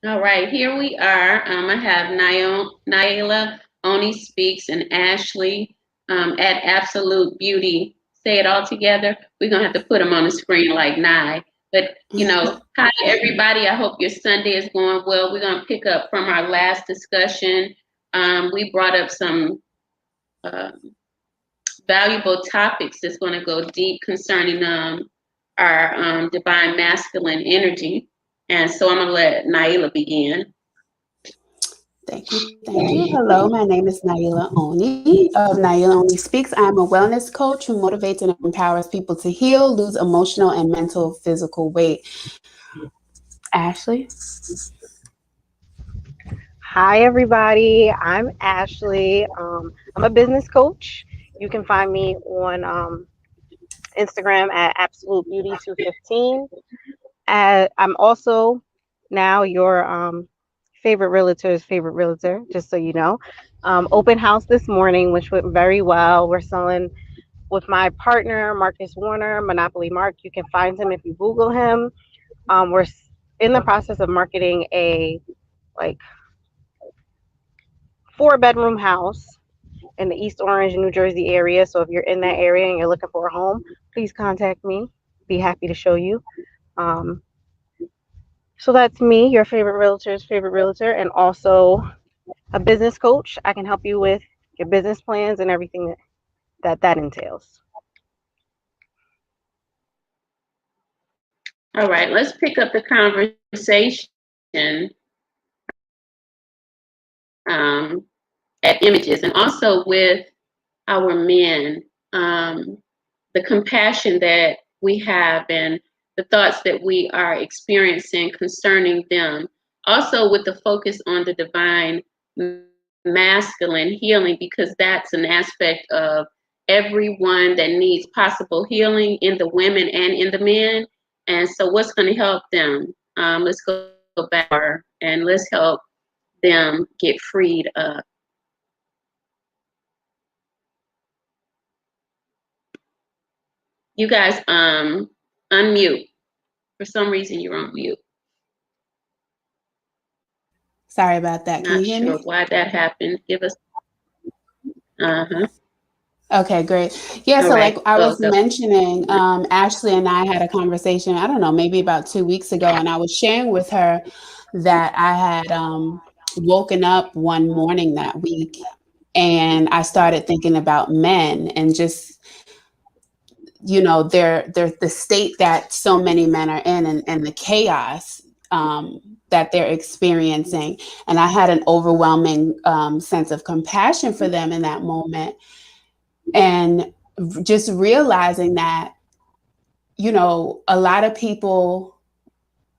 All right, here we are. I have Naila Oni Speaks and Ashley at Absolute Beauty. Say it all together. We're gonna have to put them on the screen like Nye. But hi everybody. I hope your Sunday is going well. We're gonna pick up from our last discussion. We brought up some uh, valuable topics that's going to go deep concerning our divine masculine energy. And so I'm going to let Naila begin. Thank you. Thank you. Hello, my name is Naila Oni of Naila Oni Speaks. I'm a wellness coach who motivates and empowers people to heal, lose emotional and mental, physical weight. Ashley? Hi, everybody. I'm Ashley. I'm a business coach. You can find me on Instagram at Absolute Beauty 215. I'm also now your favorite realtor's favorite realtor, just so you know. Open house this morning, which went very well. We're selling with my partner, Marcus Warner, Monopoly Mark. You can find him if you Google him. We're in the process of marketing a like 4-bedroom house in the East Orange, New Jersey area. So if you're in that area and you're looking for a home, please contact me. Be happy to show you. Um, so that's me, your favorite realtor's favorite realtor, and also a business coach. I can help you with your business plans and everything that entails. All right, let's pick up the conversation at images and also with our men, the compassion that we have and the thoughts that we are experiencing concerning them. Also, with the focus on the divine masculine healing, because that's an aspect of everyone that needs possible healing in the women and in the men. And so, what's going to help them? Let's go back and let's help them get freed up. You guys, unmute. For some reason, you're on mute. Sorry about that. Can you Not hear sure me? why that happened. Give us. Uh-huh. Okay, great. Yeah, All so like right. I Go, was go. mentioning, Ashley and I had a conversation, I don't know, maybe about 2 weeks ago, and I was sharing with her that I had woken up one morning that week and I started thinking about men and just, they're the state that so many men are in and the chaos that they're experiencing. And I had an overwhelming sense of compassion for them in that moment. And just realizing that, a lot of people,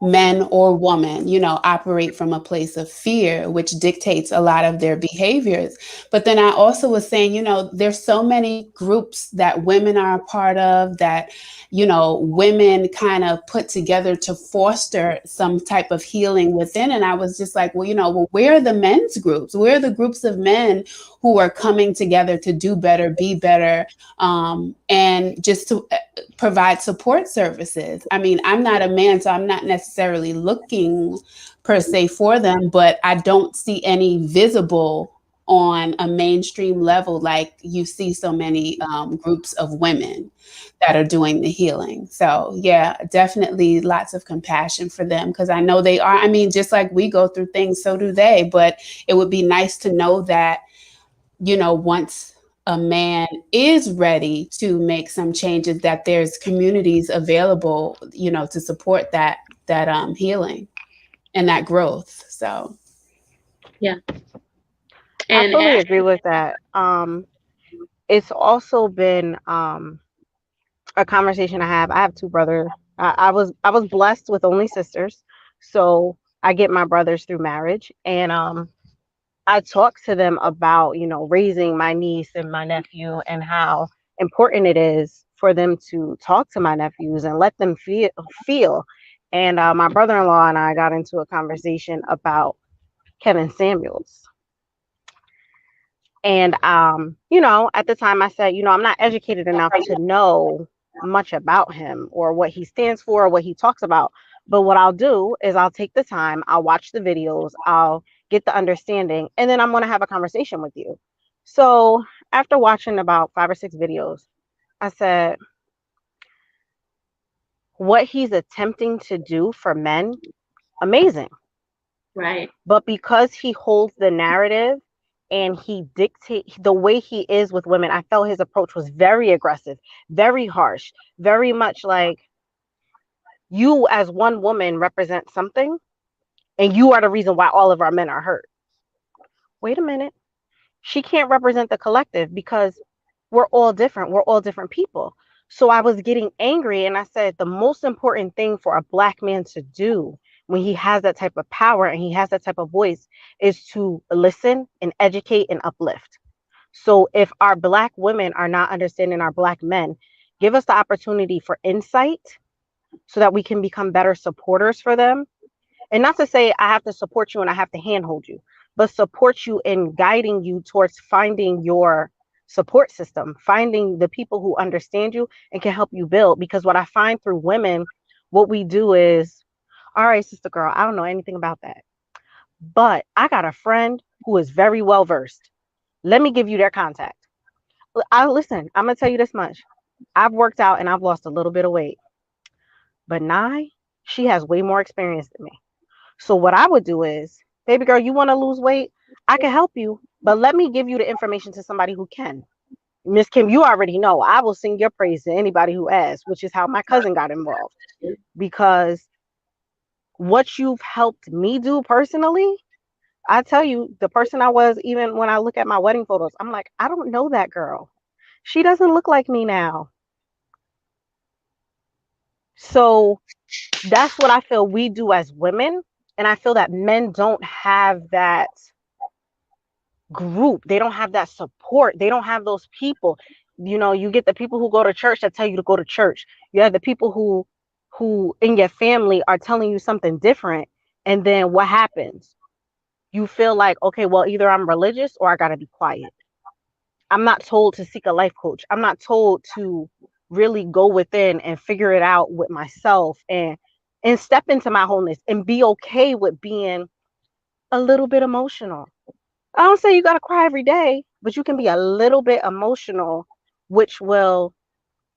men or women, operate from a place of fear, which dictates a lot of their behaviors. But then I also was saying, there's so many groups that women are a part of that, women kind of put together to foster some type of healing within. And I was just like, well, where are the men's groups? Where are the groups of men who are coming together to do better, be better, and just to provide support services? I mean, I'm not a man, so I'm not necessarily looking per se for them, but I don't see any visible on a mainstream level like you see so many groups of women that are doing the healing. So yeah, definitely lots of compassion for them because I know they are. I mean, just like we go through things, so do they. But it would be nice to know that, once a man is ready to make some changes, that there's communities available, to support that healing and that growth. So Yeah. I And fully agree Ashley, with that. It's also been a conversation I have. I have two brothers. I was blessed with only sisters, so I get my brothers through marriage, and I talk to them about raising my niece and my nephew and how important it is for them to talk to my nephews and let them feel. And my brother-in-law and I got into a conversation about Kevin Samuels. And at the time I said, I'm not educated enough to know much about him or what he stands for or what he talks about. But what I'll do is I'll take the time, I'll watch the videos, I'll get the understanding, and then I'm going to have a conversation with you. So after watching about 5 or 6 videos, I said, what he's attempting to do for men, amazing. Right. But because he holds the narrative and he dictates the way he is with women, I felt his approach was very aggressive, very harsh, very much like, you as one woman represent something and you are the reason why all of our men are hurt. Wait a minute. She can't represent the collective because we're all different. We're all different people. So I was getting angry and I said, the most important thing for a Black man to do when he has that type of power and he has that type of voice is to listen and educate and uplift. So if our Black women are not understanding our Black men, give us the opportunity for insight so that we can become better supporters for them. And not to say I have to support you and I have to handhold you, but support you in guiding you towards finding your support system, finding the people who understand you and can help you build. Because what I find through women, what we do is, all right, sister girl, I don't know anything about that, but I got a friend who is very well versed. Let me give you their contact. Listen, I'm going to tell you this much. I've worked out and I've lost a little bit of weight, but Nye, she has way more experience than me. So what I would do is, baby girl, you want to lose weight? I can help you, but let me give you the information to somebody who can. Miss Kim, you already know I will sing your praise to anybody who asks, which is how my cousin got involved. Because what you've helped me do personally, I tell you, the person I was, even when I look at my wedding photos, I'm like, I don't know that girl. She doesn't look like me now. So that's what I feel we do as women. And I feel that men don't have that group. They don't have that support. They don't have those people. You know, you get the people who go to church that tell you to go to church. You have the people who in your family are telling you something different. And then what happens? You feel like, okay, well, either I'm religious or I got to be quiet. I'm not told to seek a life coach. I'm not told to really go within and figure it out with myself and step into my wholeness and be okay with being a little bit emotional. I don't say you got to cry every day, but you can be a little bit emotional, which will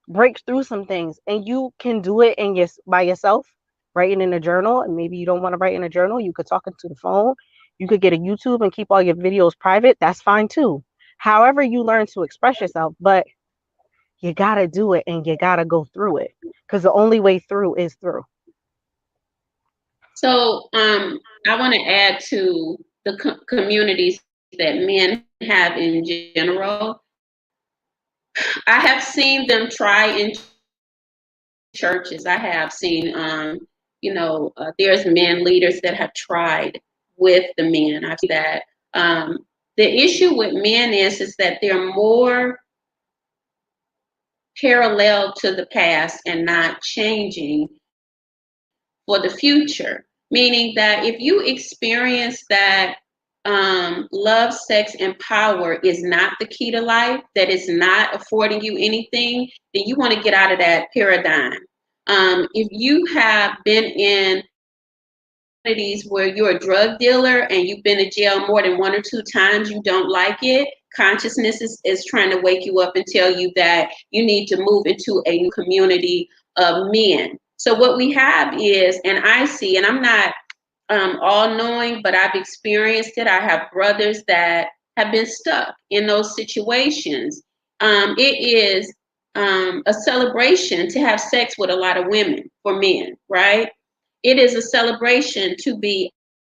break through some things. And you can do it by yourself, writing in a journal. And maybe you don't want to write in a journal. You could talk into the phone. You could get a YouTube and keep all your videos private. That's fine too. However you learn to express yourself, but you got to do it and you got to go through it because the only way through is through. So I want to add to the communities that men have in general. I have seen them try in churches. I have seen, there's men leaders that have tried with the men. I see that. The issue with men is that they're more parallel to the past and not changing for the future. Meaning that if you experience that love, sex, and power is not the key to life, that is not affording you anything, then you want to get out of that paradigm. If you have been in communities where you're a drug dealer and you've been to jail more than 1 or 2 times, you don't like it, consciousness is trying to wake you up and tell you that you need to move into a new community of men. So what we have is, and I see, and I'm not all knowing, but I've experienced it. I have brothers that have been stuck in those situations. It is a celebration to have sex with a lot of women for men, right? It is a celebration to be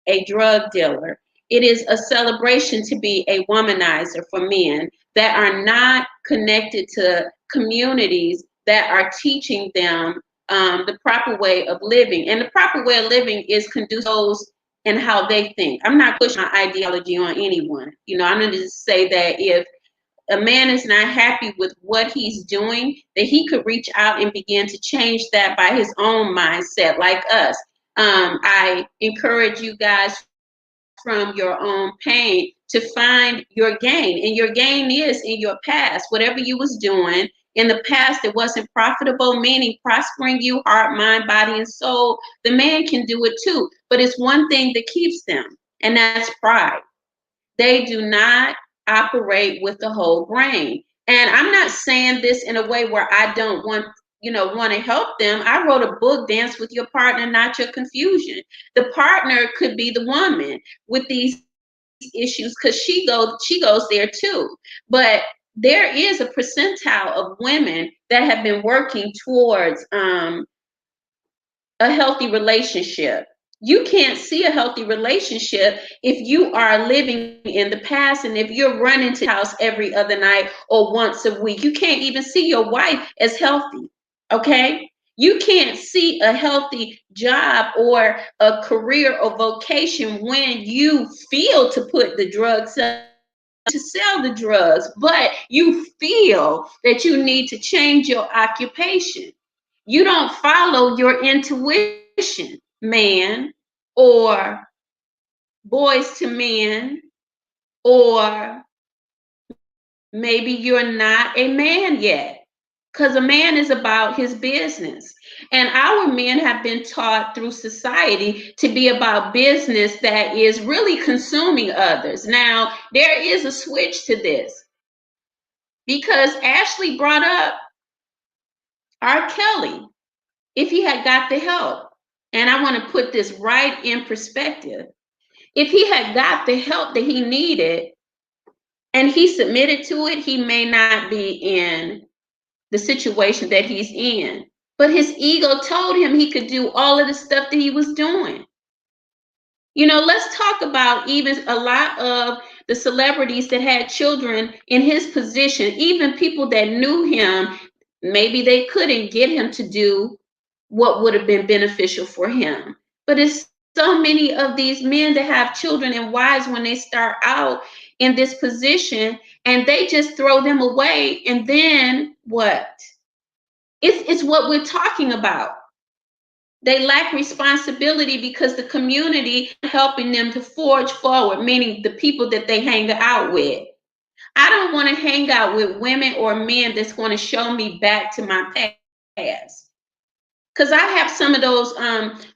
a drug dealer. It is a celebration to be a womanizer for men that are not connected to communities that are teaching them the proper way of living. And the proper way of living is conducive in how they think. I'm not pushing my ideology on anyone. You know, I'm going to just say that if a man is not happy with what he's doing, that he could reach out and begin to change that by his own mindset, like us. I encourage you guys from your own pain to find your gain, and your gain is in your past. Whatever you was doing, in the past it wasn't profitable, meaning prospering you, heart, mind, body, and soul, the man can do it too. But it's one thing that keeps them, and that's pride. They do not operate with the whole brain. And I'm not saying this in a way where I don't want to help them. I wrote a book, Dance with Your Partner, Not Your Confusion. The partner could be the woman with these issues because she goes there too. But there is a percentile of women that have been working towards a healthy relationship. You can't see a healthy relationship if you are living in the past, and if you're running to the house every other night or once a week. You can't even see your wife as healthy. Okay? You can't see a healthy job or a career or vocation when you feel to put the drugs up, to sell the drugs, but you feel that you need to change your occupation. You don't follow your intuition, man, or boys to men, or maybe you're not a man yet, because a man is about his business. And our men have been taught through society to be about business that is really consuming others. Now, there is a switch to this because Ashley brought up R. Kelly. If he had got the help, and I want to put this right in perspective, if he had got the help that he needed and he submitted to it, he may not be in the situation that he's in. But his ego told him he could do all of the stuff that he was doing. Let's talk about even a lot of the celebrities that had children in his position, even people that knew him, maybe they couldn't get him to do what would have been beneficial for him. But it's so many of these men that have children and wives when they start out in this position, and they just throw them away. And then what? It's what we're talking about. They lack responsibility because the community helping them to forge forward, meaning the people that they hang out with. I don't want to hang out with women or men that's going to show me back to my past. Because I have some of those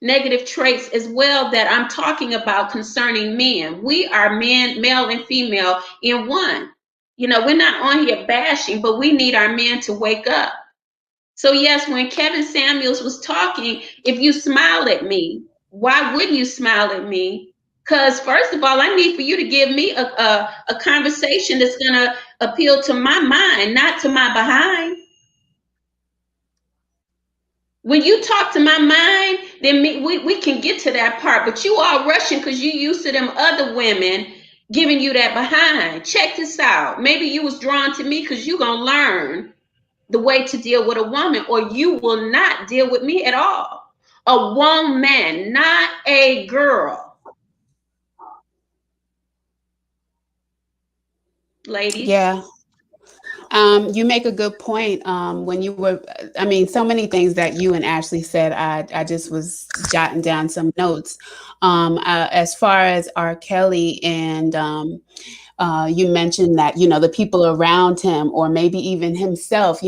negative traits as well that I'm talking about concerning men. We are men, male and female, in one. We're not on here bashing, but we need our men to wake up. So yes, when Kevin Samuels was talking, if you smile at me, why wouldn't you smile at me? Because first of all, I need for you to give me a conversation that's going to appeal to my mind, not to my behind. When you talk to my mind, then we can get to that part. But you are rushing because you used to them other women giving you that behind. Check this out. Maybe you was drawn to me because you're going to learn the way to deal with a woman, or you will not deal with me at all. A woman, not a girl. Ladies? Yeah. You make a good point. When you were, so many things that you and Ashley said, I just was jotting down some notes. As far as R. Kelly, and you mentioned that, the people around him, or maybe even himself,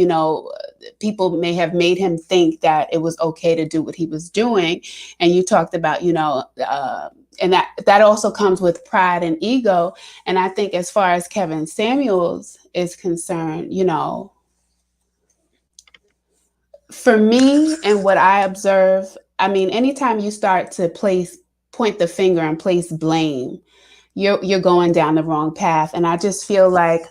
people may have made him think that it was okay to do what he was doing. And you talked about, and that also comes with pride and ego. And I think as far as Kevin Samuels is concerned, for me and what I observe, anytime you start to point the finger and place blame, you're going down the wrong path. And I just feel like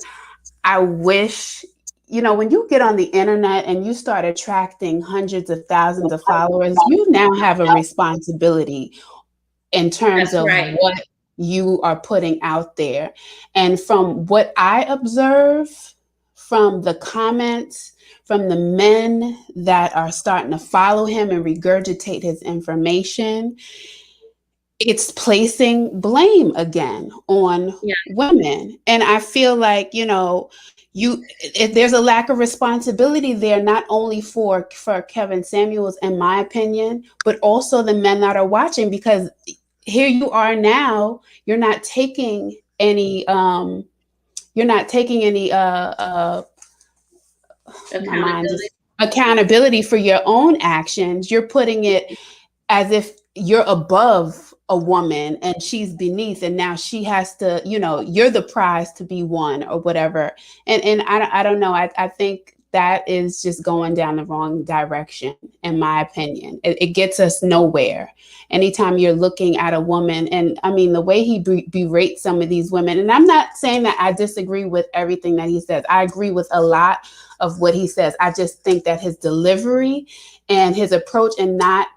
I wish, when you get on the internet and you start attracting hundreds of thousands of followers, you now have a responsibility in terms of what you are putting out there. And from what I observe from the comments, from the men that are starting to follow him and regurgitate his information, it's placing blame again on women. And I feel like, if there's a lack of responsibility there, not only for Kevin Samuels, in my opinion, but also the men that are watching, because here you are now, you're not taking any my mind is accountability for your own actions. You're putting it as if you're above a woman and she's beneath, and now she has to, you're the prize to be won or whatever. And I don't know. I think that is just going down the wrong direction, in my opinion. It gets us nowhere. Anytime you're looking at a woman, and I mean, the way he berates some of these women, and I'm not saying that I disagree with everything that he says. I agree with a lot of what he says. I just think that his delivery and his approach, and not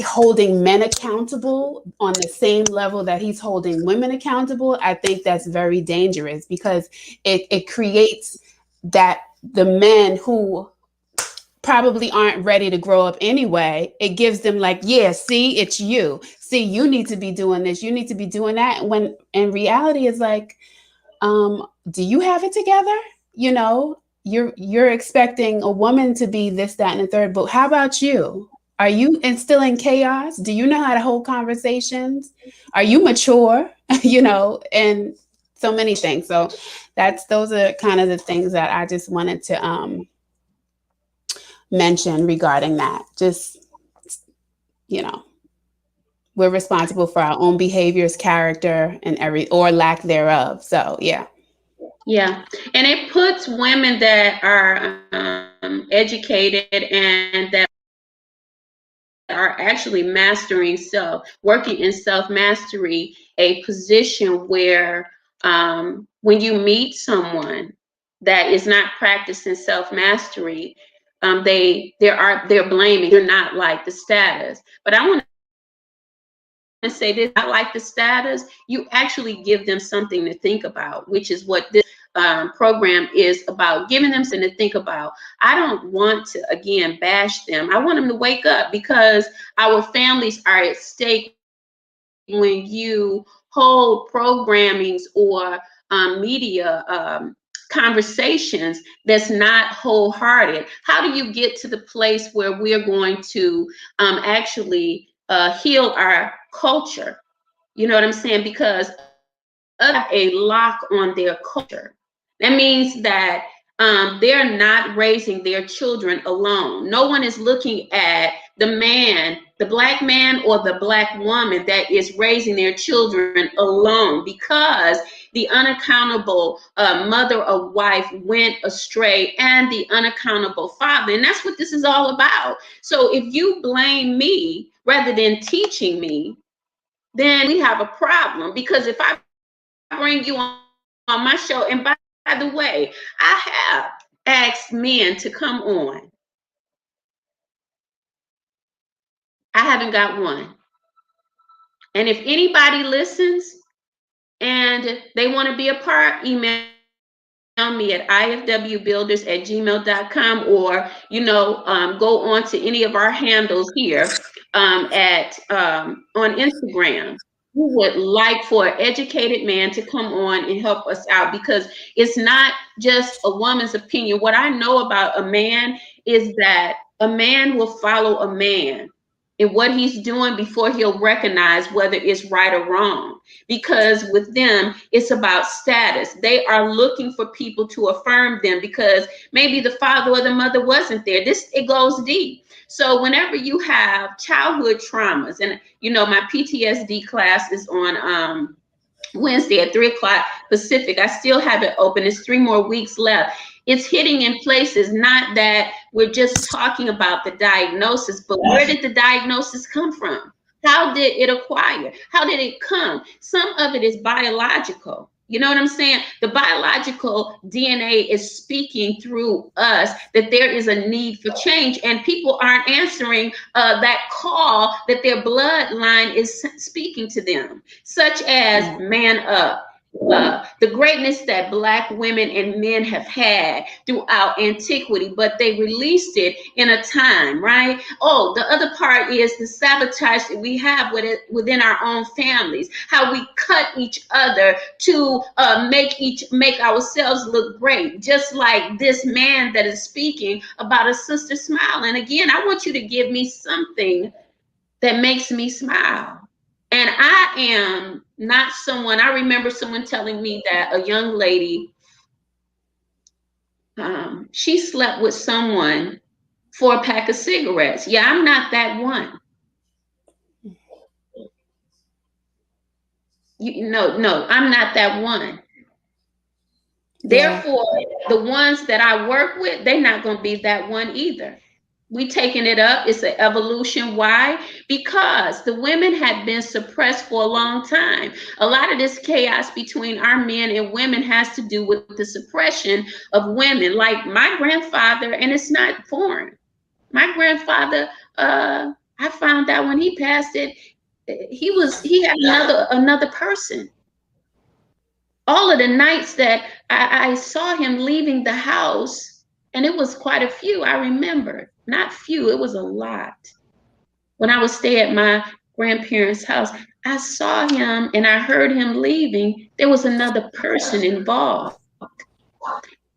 holding men accountable on the same level that he's holding women accountable, I think that's very dangerous, because it creates that the men who probably aren't ready to grow up anyway, it gives them like, yeah, see, it's you. See, you need to be doing this. You need to be doing that. When in reality is like, do you have it together? You're expecting a woman to be this, that, and the third, but how about you? Are you instilling chaos? Do you know how to hold conversations? Are you mature? And so many things. So those are kind of the things that I just wanted to mention regarding that. Just, we're responsible for our own behaviors, character, and or lack thereof. So, yeah. Yeah. And it puts women that are educated and that are actually mastering working in self-mastery, a position where when you meet someone that is not practicing self-mastery, they're blaming. You're not like the status. But I want to say this, I like the status. You actually give them something to think about, which is what this program is about, giving them something to think about. I don't want to, again, bash them. I want them to wake up, because our families are at stake when you hold programmings or media conversations that's not wholehearted. How do you get to the place where we're going to actually heal our culture? You know what I'm saying? Because a lock on their culture. That means that they're not raising their children alone. No one is looking at the man, the black man or the black woman that is raising their children alone, because the unaccountable mother or wife went astray, and the unaccountable father. And that's what this is all about. So if you blame me rather than teaching me, then we have a problem. Because if I bring you on my show, and by the way, I have asked men to come on. I haven't got one. And if anybody listens and they want to be a part, email me at ifwbuilders@gmail.com, or go on to any of our handles here on Instagram. We would like for an educated man to come on and help us out, because it's not just a woman's opinion. What I know about a man is that a man will follow a man in what he's doing before he'll recognize whether it's right or wrong. Because with them, it's about status. They are looking for people to affirm them, because maybe the father or the mother wasn't there. It goes deep. So whenever you have childhood traumas, and my PTSD class is on Wednesday at 3:00 Pacific. I still have it open. It's 3 more weeks left. It's hitting in places, not that we're just talking about the diagnosis, but where did the diagnosis come from? How did it acquire? How did it come? Some of it is biological. You know what I'm saying? The biological DNA is speaking through us that there is a need for change, and people aren't answering that call that their bloodline is speaking to them, such as man up. The greatness that Black women and men have had throughout antiquity, but they released it in a time, right? Oh, the other part is the sabotage that we have within our own families, how we cut each other to make ourselves look great, just like this man that is speaking about a sister smile. And again, I want you to give me something that makes me smile. And I am not someone, I remember someone telling me that a young lady she slept with someone for a pack of cigarettes. Yeah, I'm not that one. No, I'm not that one. Yeah. Therefore, the ones that I work with, they're not going to be that one either. We taking it up. It's an evolution. Why? Because the women had been suppressed for a long time. A lot of this chaos between our men and women has to do with the suppression of women. Like my grandfather, and it's not foreign. My grandfather, I found out when he passed it, he had another person. All of the nights that I saw him leaving the house, and it was quite a few, I remember. Not few, it was a lot. When I would stay at my grandparents' house, I saw him and I heard him leaving. There was another person involved.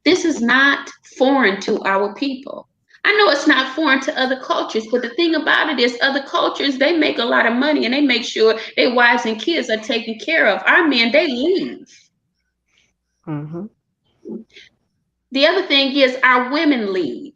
This is not foreign to our people. I know it's not foreign to other cultures, but the thing about it is other cultures, they make a lot of money and they make sure their wives and kids are taken care of. Our men, they leave. Mm-hmm. The other thing is our women leave,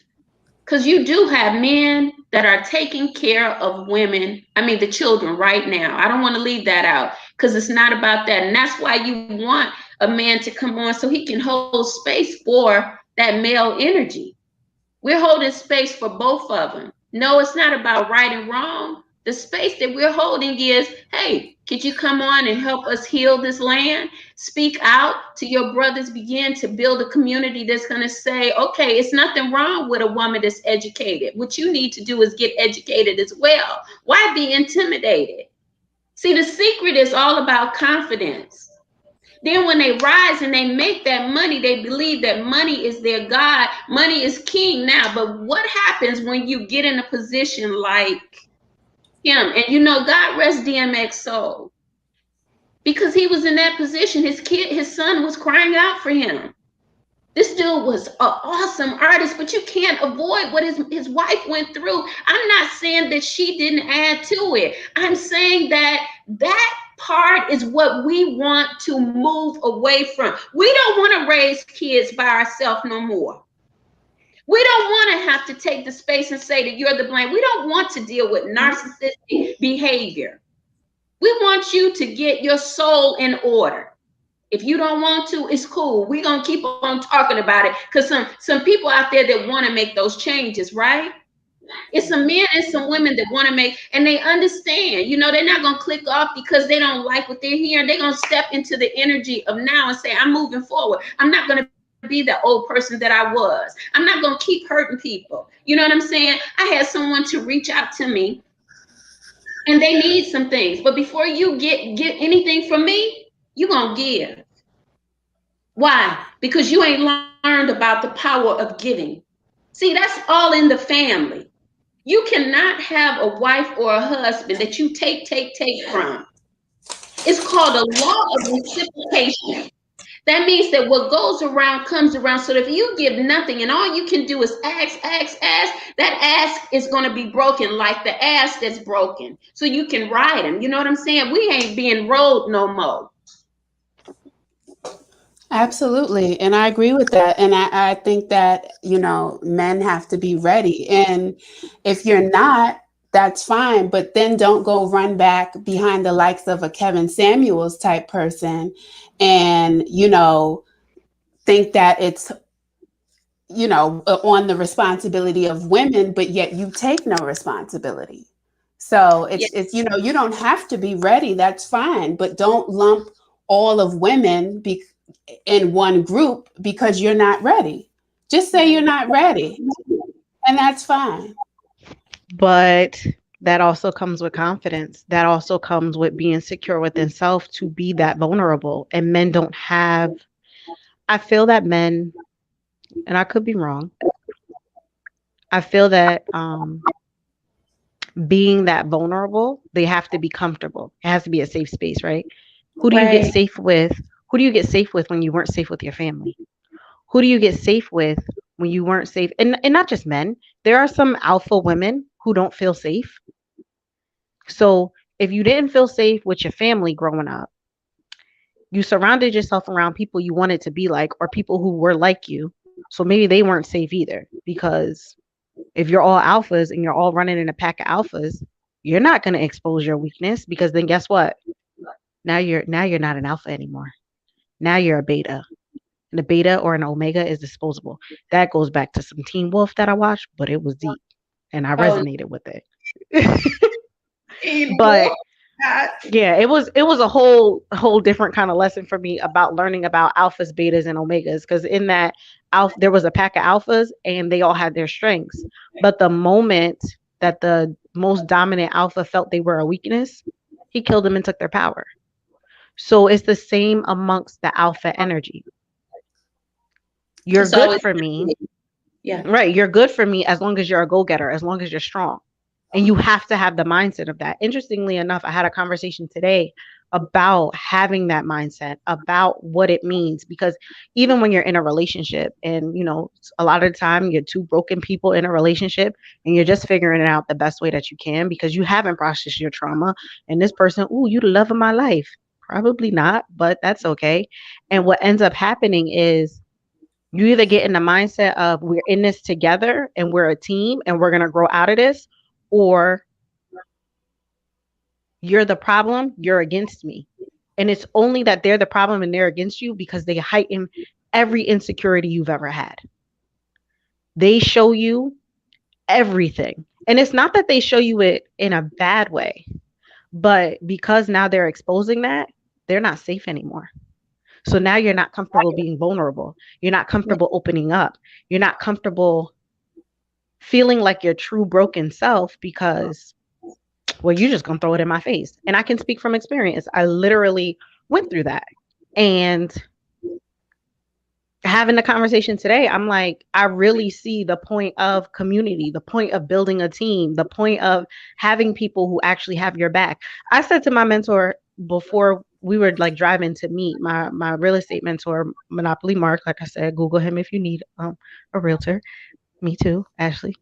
because you do have men that are taking care of women. I mean, the children right now. I don't want to leave that out because it's not about that. And that's why you want a man to come on so he can hold space for that male energy. We're holding space for both of them. No, it's not about right and wrong. The space that we're holding is, hey, could you come on and help us heal this land? Speak out to your brothers, begin to build a community that's going to say, okay, it's nothing wrong with a woman that's educated. What you need to do is get educated as well. Why be intimidated? See, the secret is all about confidence. Then when they rise and they make that money, they believe that money is their God. Money is king now. But what happens when you get in a position like him? And God rest DMX soul. Because he was in that position. His son was crying out for him. This dude was an awesome artist, but you can't avoid what his wife went through. I'm not saying that she didn't add to it. I'm saying that part is what we want to move away from. We don't want to raise kids by ourselves no more. We don't want to have to take the space and say that you're the blame. We don't want to deal with narcissistic behavior. We want you to get your soul in order. If you don't want to, it's cool. We're going to keep on talking about it because some people out there that want to make those changes, right? It's some men and some women that want to make, and they understand, they're not going to click off because they don't like what they're hearing. They're going to step into the energy of now and say, I'm moving forward. I'm not going to be the old person that I was. I'm not going to keep hurting people. You know what I'm saying? I had someone to reach out to me and they need some things. But before you get anything from me, you're going to give. Why? Because you ain't learned about the power of giving. See, that's all in the family. You cannot have a wife or a husband that you take from. It's called a law of reciprocation. That means that what goes around comes around. So if you give nothing and all you can do is ask, that ask is going to be broken like the ass that's broken. So you can ride him. You know what I'm saying? We ain't being rode no more. Absolutely. And I agree with that. And I think that, men have to be ready. And if you're not, that's fine. But then don't go run back behind the likes of a Kevin Samuels type person and, think that it's, on the responsibility of women, but yet you take no responsibility. So it's you don't have to be ready. That's fine. But don't lump all of women in one group because you're not ready. Just say you're not ready, and that's fine. But that also comes with confidence. That also comes with being secure within self to be that vulnerable. And men don't have, I feel that men, and I could be wrong, I feel that being that vulnerable, they have to be comfortable. It has to be a safe space, right? Who do you get safe with? Who do you get safe with when you weren't safe with your family? Who do you get safe with when you weren't safe? And not just men. There are some alpha women who don't feel safe. So if you didn't feel safe with your family growing up, you surrounded yourself around people you wanted to be like or people who were like you. So maybe they weren't safe either, because if you're all alphas and you're all running in a pack of alphas, you're not going to expose your weakness, because then guess what? Now you're not an alpha anymore. Now you're a beta. And a beta or an omega is disposable. That goes back to some Teen Wolf that I watched, but it was deep and I Oh, resonated with it. But yeah, it was a whole different kind of lesson for me about learning about alphas, betas, and omegas. Because in that alpha, there was a pack of alphas, and they all had their strengths. But the moment that the most dominant alpha felt they were a weakness, he killed them and took their power. So it's the same amongst the alpha energy. You're it's good always, for me, yeah. right? You're good for me as long as you're a go-getter, as long as you're strong. And you have to have the mindset of that. Interestingly enough, I had a conversation today about having that mindset, about what it means. Because even when you're in a relationship, and a lot of the time you're two broken people in a relationship, and you're just figuring it out the best way that you can because you haven't processed your trauma. And this person, ooh, you the love of my life. Probably not, but that's okay. And what ends up happening is you either get in the mindset of we're in this together and we're a team and we're going to grow out of this, or you're the problem, you're against me. And it's only that they're the problem and they're against you because they heighten every insecurity you've ever had. They show you everything. And it's not that they show you it in a bad way, but because now they're exposing that, they're not safe anymore. So now you're not comfortable being vulnerable. You're not comfortable opening up. You're not comfortable feeling like your true broken self because, well, you're just going to throw it in my face. And I can speak from experience. I literally went through that. And having the conversation today, I'm like, I really see the point of community, the point of building a team, the point of having people who actually have your back. I said to my mentor before we were like driving to meet, my real estate mentor, Monopoly Mark, like I said, Google him if you need a realtor. Me too, Ashley,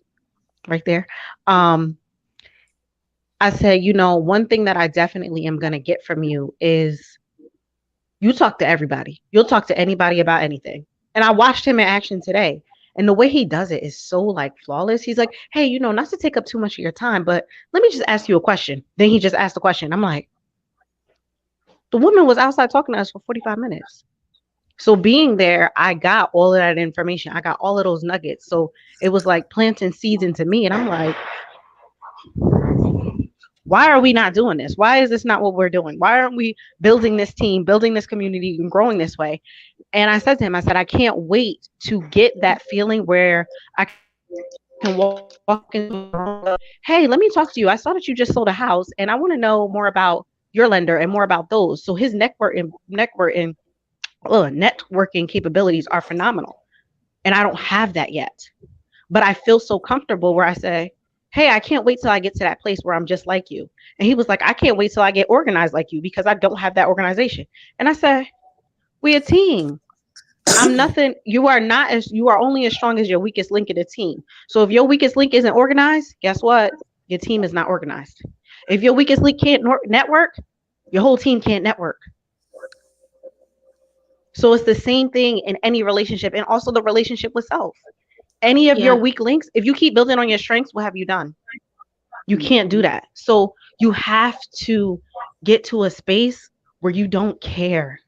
right there. I said, one thing that I definitely am going to get from you is you talk to everybody. You'll talk to anybody about anything. And I watched him in action today. And the way he does it is so like flawless. He's like, hey, not to take up too much of your time, but let me just ask you a question. Then he just asked the question. I'm like, the woman was outside talking to us for 45 minutes. So being there, I got all of that information. I got all of those nuggets. So it was like planting seeds into me. And I'm like, why are we not doing this? Why is this not what we're doing? Why aren't we building this team, building this community, and growing this way? And I said to him, I said, I can't wait to get that feeling where I can walk into the room. Hey, let me talk to you. I saw that you just sold a house, and I want to know more about your lender and more about those. So his networking capabilities are phenomenal. And I don't have that yet. But I feel so comfortable where I say, hey, I can't wait till I get to that place where I'm just like you. And he was like, I can't wait till I get organized like you because I don't have that organization. And I said, we're a team. I'm nothing. You are only as strong as your weakest link in the team. So if your weakest link isn't organized, guess what? Your team is not organized. If your weakest link can't network, your whole team can't network. So it's the same thing in any relationship, and also the relationship with self. Any of your weak links, if you keep building on your strengths, what have you done? You can't do that. So you have to get to a space where you don't care.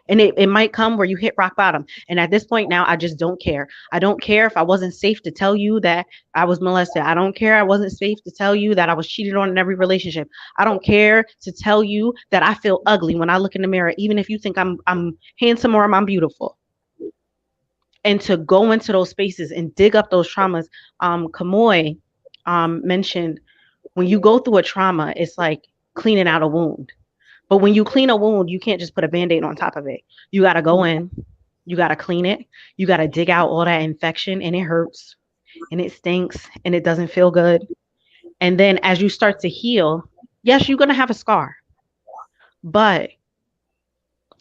And it might come where you hit rock bottom. And at this point now, I just don't care. I don't care if I wasn't safe to tell you that I was molested. I don't care. I wasn't safe to tell you that I was cheated on in every relationship. I don't care to tell you that I feel ugly when I look in the mirror, even if you think I'm handsome or I'm beautiful. And to go into those spaces and dig up those traumas. Kamoy mentioned when you go through a trauma, it's like cleaning out a wound. But when you clean a wound, you can't just put a Band-Aid on top of it. You got to go in, you got to clean it, you got to dig out all that infection, and it hurts and it stinks and it doesn't feel good. And then as you start to heal, yes, you're going to have a scar. And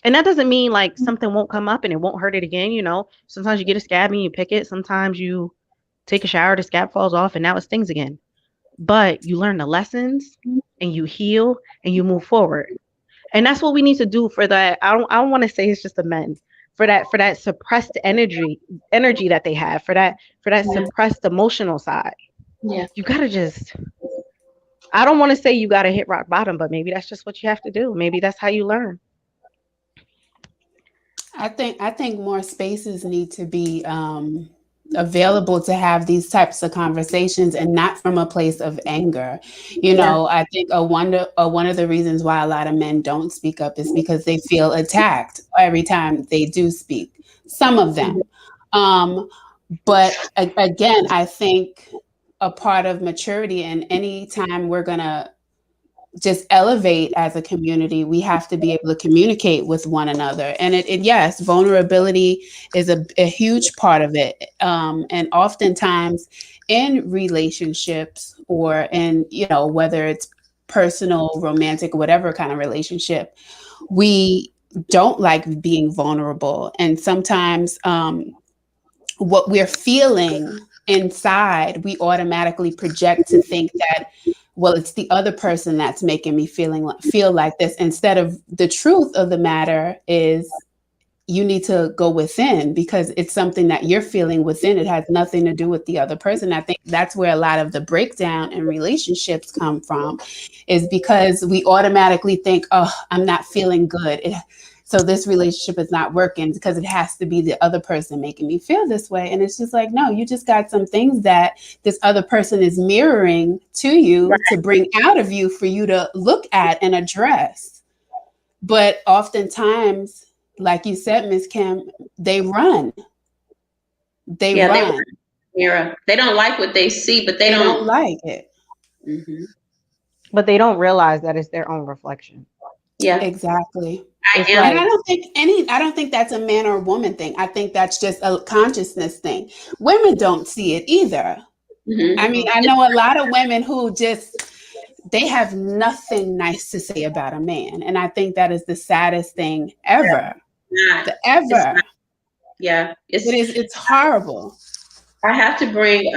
that doesn't mean like something won't come up and it won't hurt it again. Sometimes you get a scab and you pick it. Sometimes you take a shower, the scab falls off and now it stings again. But you learn the lessons and you heal and you move forward. And that's what we need to do for that. I don't want to say it's just the men. for that suppressed energy that they have, for that suppressed emotional side. Yeah. You gotta just, I don't want to say you gotta hit rock bottom, but maybe that's just what you have to do. Maybe that's how you learn. I think more spaces need to be available to have these types of conversations, and not from a place of anger. Yeah. I think one of the reasons why a lot of men don't speak up is because they feel attacked every time they do speak. Some of them, but again, I think a part of maturity, and any time we're gonna just elevate as a community, we have to be able to communicate with one another. And yes, vulnerability is a huge part of it. And oftentimes in relationships, or in, whether it's personal, romantic, whatever kind of relationship, we don't like being vulnerable. And sometimes what we're feeling inside, we automatically project to think that, well, it's the other person that's making me feel like this, instead of the truth of the matter is, you need to go within, because it's something that you're feeling within. It has nothing to do with the other person. I think that's where a lot of the breakdown in relationships come from, is because we automatically think, oh, I'm not feeling good, so this relationship is not working because it has to be the other person making me feel this way. And it's just like, no, you just got some things that this other person is mirroring to you, Right. to bring out of you for you to look at and address. But oftentimes, like you said, Miss Kim, they run. They Yeah, run. They don't like what they see, but they They don't don't. like it. Hmm. But they don't realize that it's their own reflection. Yeah, Exactly. It's am. And like, I don't think that's a man or woman thing. I think that's just a consciousness thing. Women don't see it either. I Hmm. mean, I know a lot of women who they have nothing nice to say about a man. And I think that is the saddest thing ever. Not. It's Ever. not. Yeah, It's horrible. I have to bring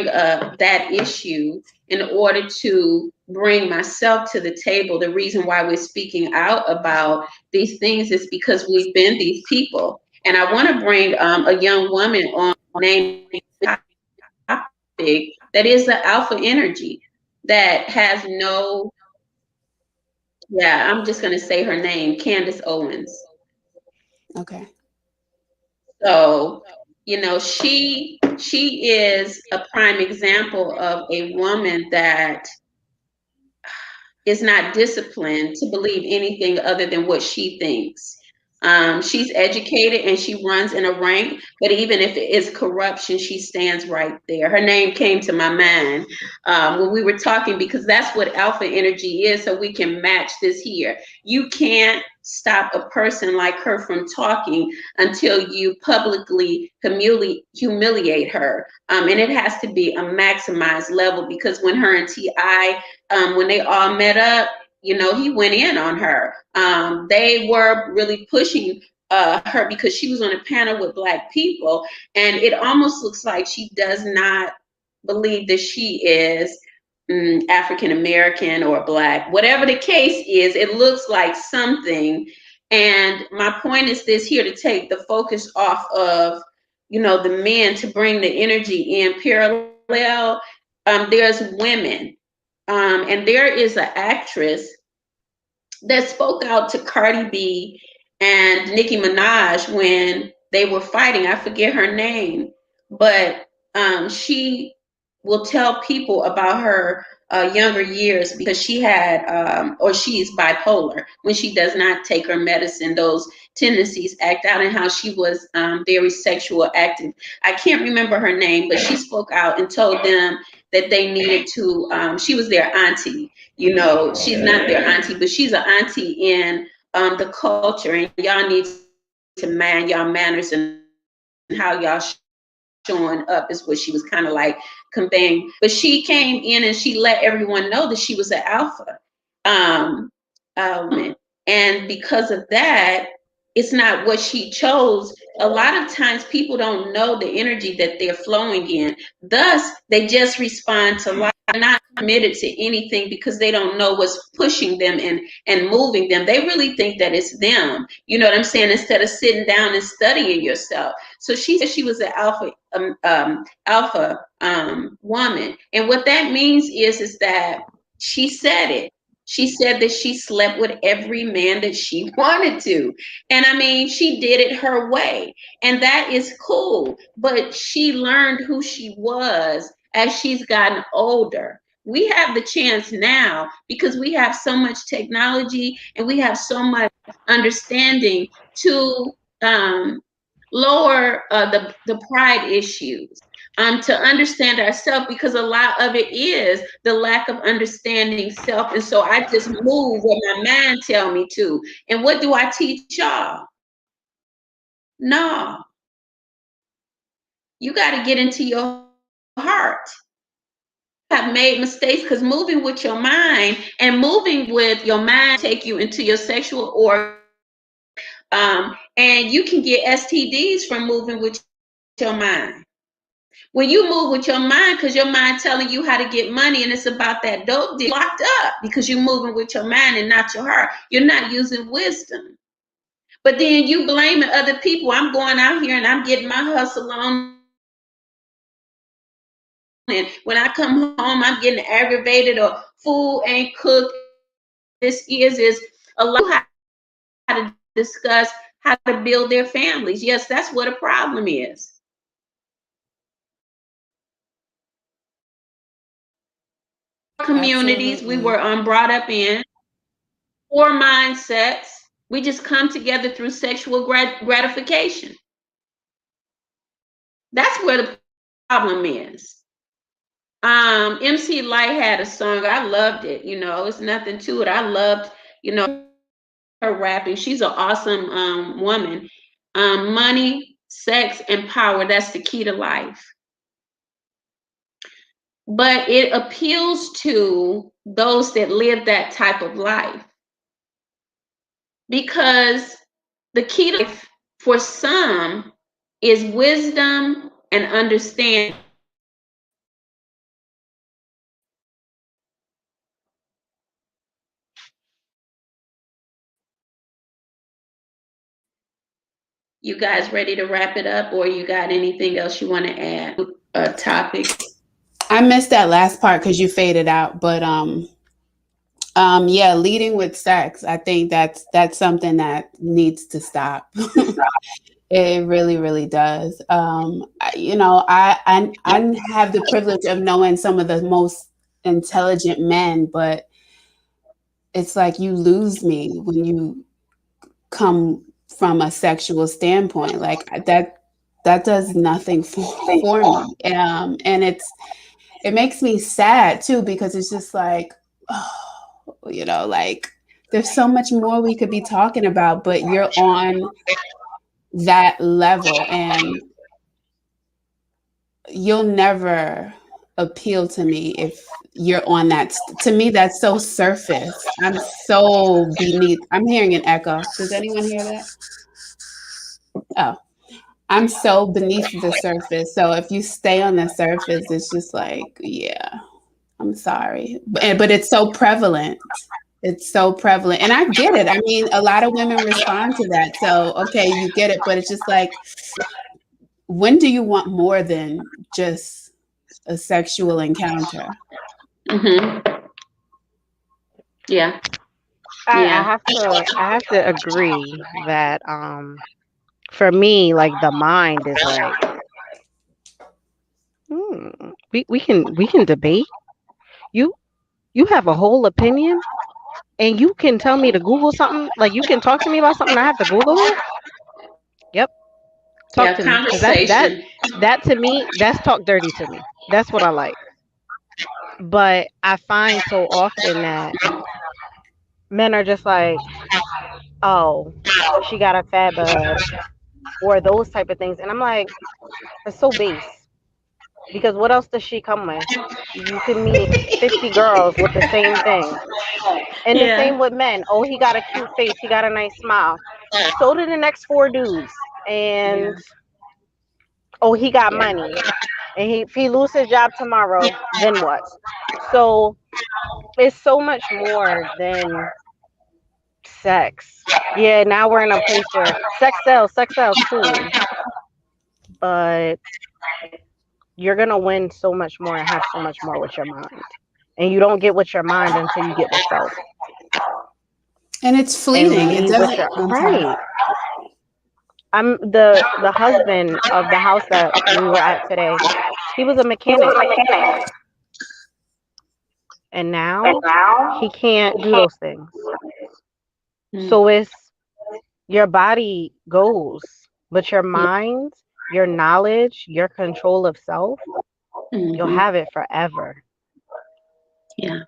that issue in order to bring myself to the table. The reason why we're speaking out about these things is because we've been these people. And I want to bring a young woman on named topic that is the alpha energy that has no, yeah, I'm just going to say her name, Candace Owens. Okay. So, she is a prime example of a woman that is not disciplined to believe anything other than what she thinks. She's educated and she runs in a rank, but even if it is corruption, she stands right there. Her name came to my mind when we were talking, because that's what alpha energy is. So we can match this here. You can't stop a person like her from talking until you publicly humiliate her. And it has to be a maximized level, because when her and T.I., when they all met up, he went in on her. They were really pushing her because she was on a panel with Black people, and it almost looks like she does not believe that she is African American or Black. Whatever the case is, it looks like something. And my point is this here, to take the focus off of, the men, to bring the energy in parallel. There's women. And there is an actress that spoke out to Cardi B and Nicki Minaj when they were fighting. I forget her name, but she will tell people about her younger years, because she had, or she's bipolar. When she does not take her medicine, those tendencies act out, and how she was very sexual active. I can't remember her name, but she spoke out and told them that they needed to, she was their auntie. She's not their auntie, but she's an auntie in the culture, and y'all need to mind y'all manners and how y'all showing up, is what she was kind of like conveying. But she came in and she let everyone know that she was an alpha. And because of that, it's not what she chose. A lot of times people don't know the energy that they're flowing in. Thus, they just respond to life, not committed to anything because they don't know what's pushing them and moving them. They really think that it's them. You know what I'm saying? Instead of sitting down and studying yourself. So she said she was an alpha woman. And what that means is that she said it. She said that she slept with every man that she wanted to. And I mean, she did it her way. And that is cool. But she learned who she was as she's gotten older. We have the chance now because we have so much technology and we have so much understanding to lower the pride issues. To understand ourselves, because a lot of it is the lack of understanding self. And so I just move what my mind tell me to. And what do I teach y'all? No. You got to get into your heart. Have made mistakes because moving with your mind take you into your sexual organ. And you can get STDs from moving with your mind. When you move with your mind, because your mind telling you how to get money and it's about that dope deal, locked up because you're moving with your mind and not your heart. You're not using wisdom. But then you blaming other people. I'm going out here and I'm getting my hustle on. And when I come home, I'm getting aggravated or food ain't cooked. This is a lot how to discuss how to build their families. Yes, that's what a problem is. Communities we were brought up in, or mindsets. We just come together through sexual gratification. That's where the problem is. MC Light had a song. I loved it. You know, it's nothing to it. I loved, you know, her rapping. She's an awesome woman. Money, sex, and power. That's the key to life. But it appeals to those that live that type of life. Because the key to life for some is wisdom and understanding. You guys ready to wrap it up, or you got anything else you want to add? A topic? I missed that last part because you faded out, but yeah, leading with sex. I think that's something that needs to stop. It really, really does. You know, I have the privilege of knowing some of the most intelligent men, but it's like you lose me when you come from a sexual standpoint. Like that does nothing for me. And it makes me sad too, because it's just like, oh, you know, like there's so much more we could be talking about, but you're on that level and you'll never appeal to me if you're on that. To me, that's so surface. I'm so beneath. I'm hearing an echo. Does anyone hear that? Oh, I'm so beneath the surface. So if you stay on the surface, it's just like, yeah, I'm sorry. But it's so prevalent. It's so prevalent. And I get it. I mean, a lot of women respond to that. So, okay, you get it. But it's just like, when do you want more than just a sexual encounter? Mm-hmm. Yeah. I have to agree that for me, like the mind is like we can debate. You have a whole opinion and you can tell me to Google something. Like you can talk to me about something I have to Google it. Yep. Talk to me. 'Cause that to me, that's talk dirty to me. That's what I like. But I find so often that men are just like, oh, she got a fat bud, or those type of things. And I'm like, it's so base. Because what else does she come with? You can meet 50 girls with the same thing. And the same with men. Oh, he got a cute face. He got a nice smile. so do the next 4 dudes. And oh, he got money. And if he loses his job tomorrow, then what? So it's so much more than sex. Yeah, now we're in a place where sex sells, cool. But you're gonna win so much more and have so much more with your mind. And you don't get with your mind until you get with self. And it's fleeting. It doesn't. Right. I'm the husband of the house that we were at today. He was a mechanic. And now he can't do those things. So it's your body goes, but your mind, your knowledge, your control of self, you'll have it forever. Yeah.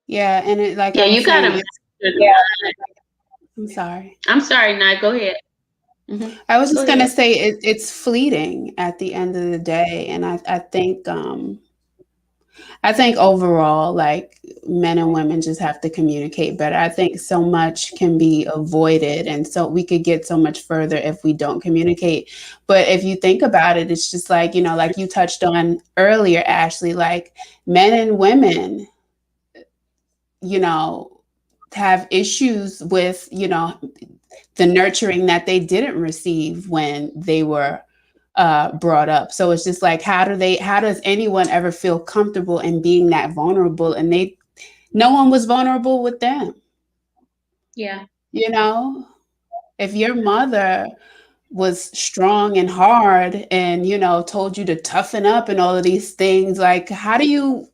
Yeah, and it like Yeah, I'm you gotta. saying, I'm sorry. I'm sorry, Nye. Go ahead. I was just Go gonna ahead. say it's fleeting at the end of the day, and I think overall, like men and women just have to communicate better. I think so much can be avoided, and so we could get so much further if we don't communicate. But if you think about it, it's just like, like you touched on earlier, Ashley, like men and women, have issues with, the nurturing that they didn't receive when they were brought up. So it's just like, how does anyone ever feel comfortable in being that vulnerable? And no one was vulnerable with them. Yeah. If your mother was strong and hard and, told you to toughen up and all of these things, like, how do you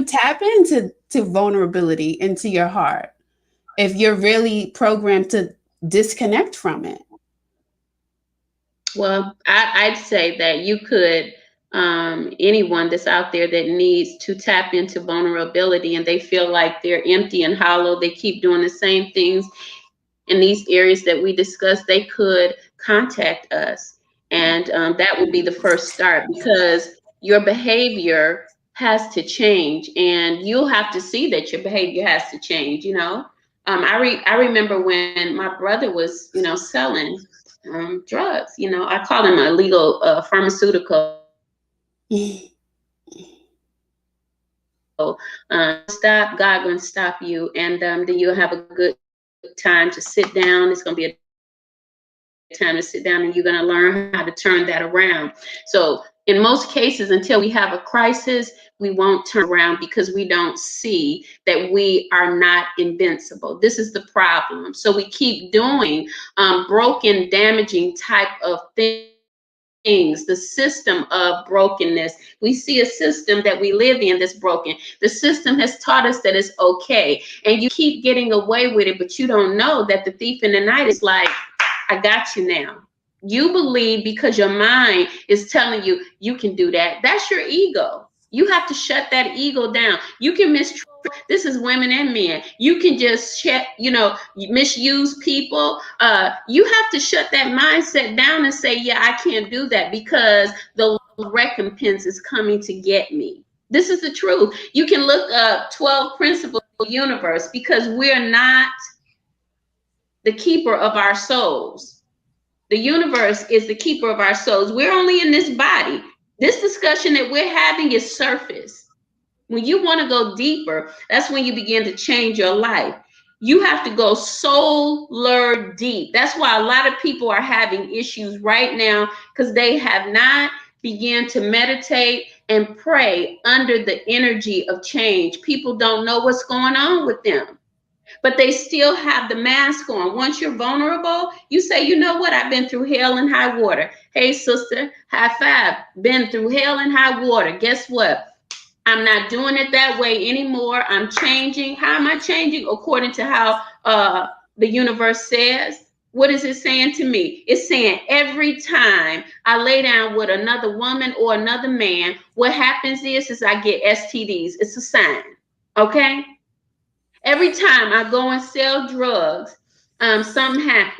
tap into vulnerability into your heart if you're really programmed to disconnect from it? Well, I'd say that you could, anyone that's out there that needs to tap into vulnerability and they feel like they're empty and hollow, they keep doing the same things in these areas that we discussed, they could contact us. And that would be the first start, because your behavior has to change and you'll have to see that your behavior has to change, I remember when my brother was, selling drugs, I call them illegal pharmaceutical. Stop, God gonna stop you, and then you'll have a good time to sit down. It's gonna be a time to sit down, and you're gonna learn how to turn that around. So in most cases, until we have a crisis, we won't turn around because we don't see that we are not invincible. This is the problem. So we keep doing broken, damaging type of things. The system of brokenness. We see a system that we live in that's broken. The system has taught us that it's okay, and you keep getting away with it, but you don't know that the thief in the night is like, I got you now. You believe because your mind is telling you you can do that. That's your ego. You have to shut that ego down. You can mistrust. This is women and men. You can just misuse people. You have to shut that mindset down and say, yeah, I can't do that because the recompense is coming to get me. This is the truth. You can look up 12 Principles of the Universe, because we're not the keeper of our souls. The universe is the keeper of our souls. We're only in this body. This discussion that we're having is surface. When you want to go deeper, that's when you begin to change your life. You have to go solar deep. That's why a lot of people are having issues right now, because they have not begun to meditate and pray under the energy of change. People don't know what's going on with them, but they still have the mask on. Once you're vulnerable, you say, you know what? I've been through hell and high water. Hey, sister, high five. Been through hell and high water. Guess what? I'm not doing it that way anymore. I'm changing. How am I changing? According to how the universe says. What is it saying to me? It's saying every time I lay down with another woman or another man, what happens is I get STDs. It's a sign. Okay? Every time I go and sell drugs, something happens.